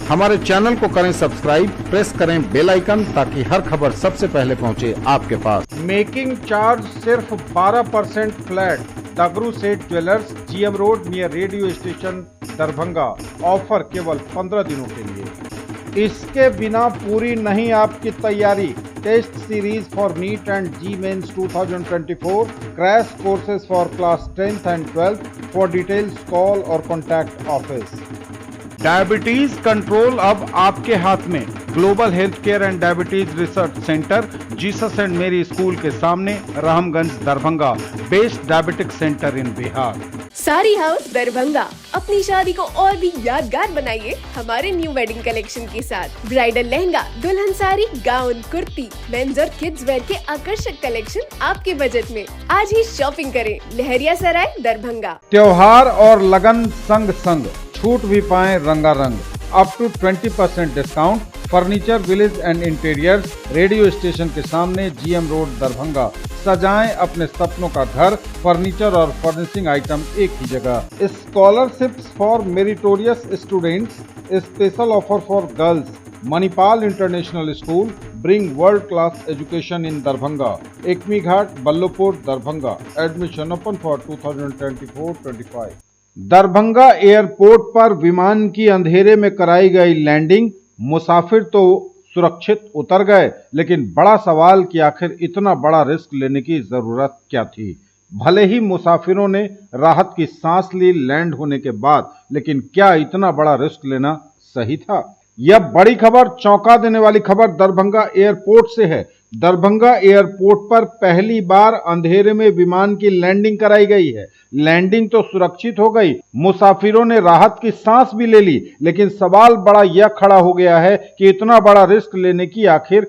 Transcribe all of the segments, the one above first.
हमारे चैनल को करें सब्सक्राइब, प्रेस करें बेल आइकन ताकि हर खबर सबसे पहले पहुंचे आपके पास। मेकिंग चार्ज सिर्फ 12% फ्लैट। दगरू सेठ jewellers, GM road near radio station, Darbhanga. Offer केवल 15 दिनों के लिए। इसके बिना पूरी नहीं आपकी तैयारी। Test series for NEET and JEE mains 2024, crash courses for class 10th and 12th। For details call और कॉन्टैक्ट ऑफिस। डायबिटीज कंट्रोल अब आपके हाथ में। Global health care and diabetes research centre, Jesus and Mary school के सामने, Ramganj, Darbhanga. Best diabetic centre in Bihar. Sari house Darbhanga. अपनी शादी को और भी यादगार बनाइए हमारे न्यू वेडिंग कलेक्शन के साथ। ब्राइडल लहंगा, दुल्हन साड़ी, गाउन, कुर्ती, मेंस और किड्स वेयर के आकर्षक कलेक्शन आपके बजट में। आज ही शॉपिंग करें। लहरिया सराय, दरभंगा। त्योहार और लगन संग संग, छूट भी पाएं रंगारंग। Up to 20% discount. Furniture village and interiors, radio station के सामने, जीएम रोड, दरभंगा। सजाएं अपने सपनों का घर। फर्नीचर और फर्निशिंग आइटम एक ही जगह। Scholarships for meritorious students, special offer for girls. Manipal international school, bring world class education in Darbhanga. Ekmi Ghat, Ballabhpur, Darbhanga. Admission open for 2024-25। Darbhanga airport पर विमान की अंधेरे में कराई गई लैंडिंग। मुसाफिर तो सुरक्षित उतर गए, लेकिन बड़ा सवाल कि आखिर इतना बड़ा रिस्क लेने की जरूरत क्या थी। भले ही मुसाफिरों ने राहत की सांस ली लैंड होने के बाद, लेकिन क्या इतना बड़ा रिस्क लेना सही था? यह बड़ी खबर, चौंका देने वाली खबर दरभंगा एयरपोर्ट से है। दरभंगा एयरपोर्ट पर पहली बार अंधेरे में विमान की लैंडिंग कराई गई है। लैंडिंग तो सुरक्षित हो गई, मुसाफिरों ने राहत की सांस भी ले ली, लेकिन सवाल बड़ा यह खड़ा हो गया है कि इतना बड़ा रिस्क लेने की आखिर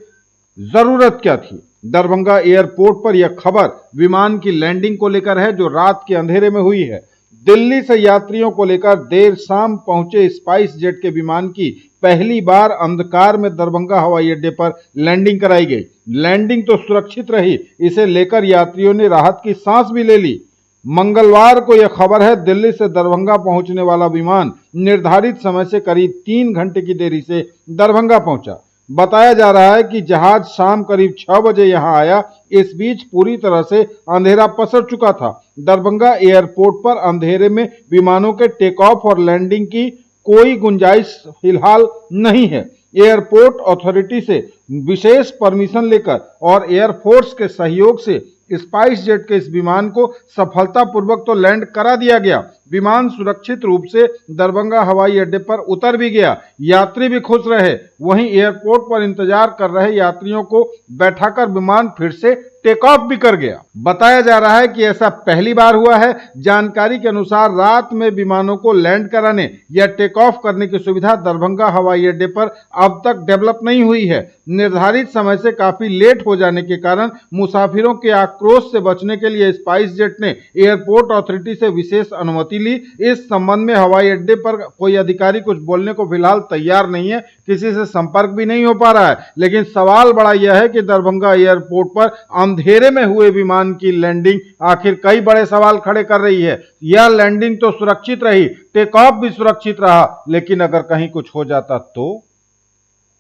जरूरत क्या थी। दरभंगा एयरपोर्ट पर यह खबर विमान की लैंडिंग को लेकर है, जो रात के अंधेरे में हुई है। दिल्ली से यात्रियों को लेकर देर शाम पहुंचे स्पाइस जेट के विमान की पहली बार अंधकार में दरभंगा हवाई अड्डे पर लैंडिंग कराई गई। लैंडिंग तो सुरक्षित रही, इसे लेकर यात्रियों ने राहत की सांस भी ले ली। मंगलवार को यह खबर है, दिल्ली से दरभंगा पहुंचने वाला विमान निर्धारित समय से करीब 3 घंटे की देरी से दरभंगा पहुंचा। बताया जा रहा है कि जहाज शाम करीब 6 बजे यहां आया। इस बीच पूरी तरह से अंधेरा पसर चुका था। दरभंगा एयरपोर्ट पर अंधेरे में विमानों के टेक ऑफ और लैंडिंग की कोई गुंजाइश फिलहाल नहीं है। एयरपोर्ट अथॉरिटी से विशेष परमिशन लेकर और एयरफोर्स के सहयोग से स्पाइस जेट के इस विमान को सफलतापूर्वक तो लैंड करा दिया गया। विमान सुरक्षित रूप से दरभंगा हवाई अड्डे पर उतर भी गया। यात्री भी खुश रहे। वहीं एयरपोर्ट पर इंतजार कर रहे यात्रियों को बैठाकर विमान फिर से टेक ऑफ भी कर गया। बताया जा रहा है कि ऐसा पहली बार हुआ है। जानकारी के अनुसार रात में विमानों को लैंड कराने या टेक ऑफ करने की सुविधा दरभंगा हवाई अड्डे पर अब तक डेवलप नहीं हुई है। निर्धारित समय से काफी लेट हो जाने के कारण मुसाफिरों के आक्रोश से बचने के लिए स्पाइस जेट ने एयरपोर्ट अथॉरिटी से विशेष अनुमति ली। इस संबंध में हवाई अड्डे पर कोई अधिकारी कुछ बोलने को फिलहाल तैयार नहीं है, किसी से संपर्क भी नहीं हो पा रहा है। लेकिन सवाल बड़ा यह है कि दरभंगा एयरपोर्ट पर अंधेरे में हुए विमान की लैंडिंग आखिर कई बड़े सवाल खड़े कर रही है। यह लैंडिंग तो सुरक्षित रही, टेक ऑफ भी सुरक्षित रहा, लेकिन अगर कहीं कुछ हो जाता तो